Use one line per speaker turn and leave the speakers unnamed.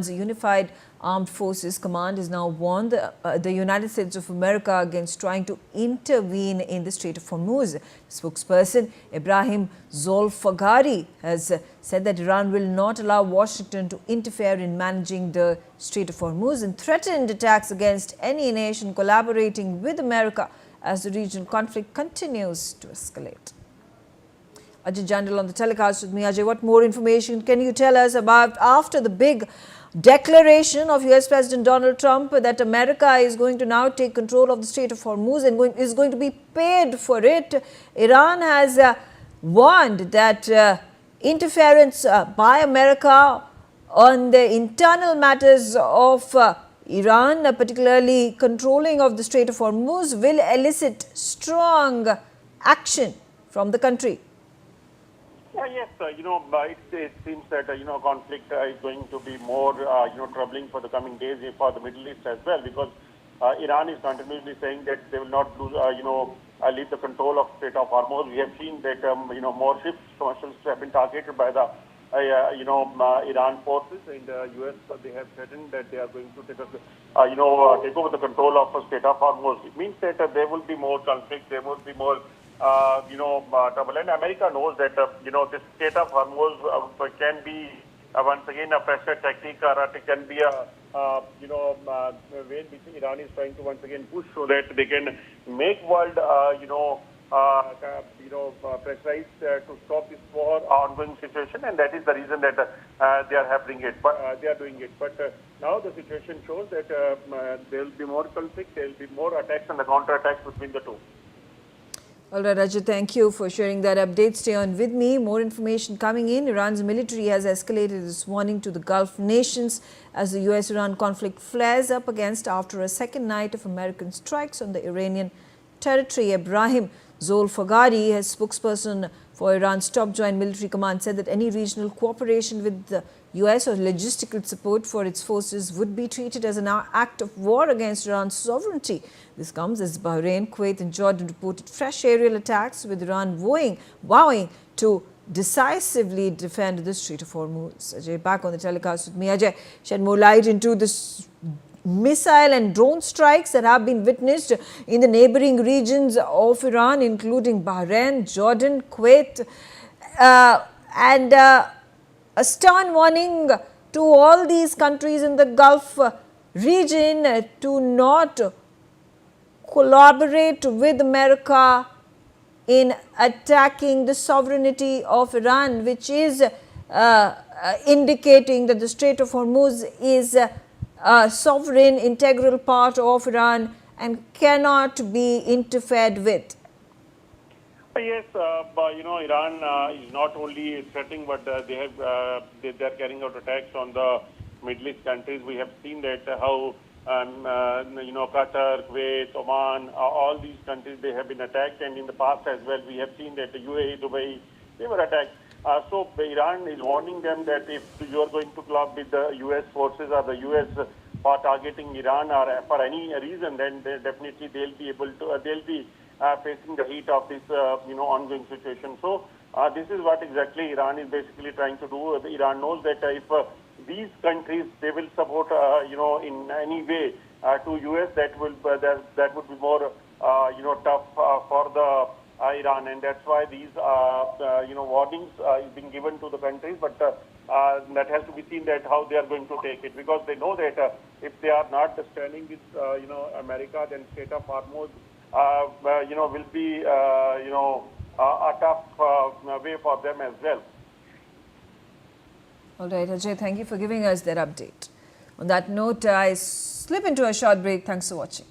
The Unified Armed Forces Command has now warned the United States of America against trying to intervene in the Strait of Hormuz. Spokesperson Ibrahim Zolfagari has said that Iran will not allow Washington to interfere in managing the Strait of Hormuz and threatened attacks against any nation collaborating with America as the regional conflict continues to escalate. Ajay Jandal on the telecast with me. Ajay, what more information can you tell us about after the big declaration of US President Donald Trump that America is going to now take control of the Strait of Hormuz and is going to be paid for it? Iran has warned that interference by America on the internal matters of Iran, particularly controlling of the Strait of Hormuz, will elicit strong action from the country.
Yes, it seems that, conflict is going to be more, troubling for the coming days for the Middle East as well, because Iran is continuously saying that they will not lose, leave the control of Strait of Hormuz. We have seen that, more ships, commercial ships have been targeted by the, Iran forces in the U.S. They have threatened that they are going to take over the control of Strait of Hormuz. It means that there will be more conflict, there will be more trouble. And America knows that, this Strait of Hormuz can be once again a pressure tactic, or it can be a, way in which Iran is trying to once again push so that they can make world, pressurized to stop this war ongoing situation, and that is the reason that they are happening it. But they are doing it. But now the situation shows that there will be more conflict, there will be more attacks and the counter-attacks between the two.
All right, Rajat, thank you for sharing that update. Stay on with me. More information coming in. Iran's military has escalated its warning to the Gulf nations as the US-Iran conflict flares up after a second night of American strikes on the Iranian territory. Ibrahim Zolfagari, his spokesperson for Iran's top joint military command, said that any regional cooperation with the US or logistical support for its forces would be treated as an act of war against Iran's sovereignty. This comes as Bahrain, Kuwait and Jordan reported fresh aerial attacks, with Iran vowing to decisively defend the Strait of Hormuz. Ajay, back on the telecast with me. Ajay, shed more light into this missile and drone strikes that have been witnessed in the neighboring regions of Iran, including Bahrain, Jordan, Kuwait, and a stern warning to all these countries in the Gulf region to not collaborate with America in attacking the sovereignty of Iran, which is indicating that the Strait of Hormuz is a sovereign, integral part of Iran and cannot be interfered with.
Yes, Iran is not only threatening, but they are carrying out attacks on the Middle East countries. We have seen that how Qatar, Kuwait, Oman, all these countries, they have been attacked, and in the past as well we have seen that the UAE, Dubai, they were attacked. So Iran is warning them that if you are going to club with the US forces or the US for targeting Iran or for any reason, then definitely they'll be able to, they'll be facing the heat of this, ongoing situation. So this is what exactly Iran is basically trying to do. Iran knows that if these countries, they will support, in any way to US, that would be more, tough for the Iran, and that's why these, warnings is being given to the countries. But that has to be seen that how they are going to take it, because they know that if they are not standing with, America, then Strait of Hormuz, will be, a tough way for them as well.
All right, Ajay, thank you for giving us that update. On that note, I slip into a short break. Thanks for watching.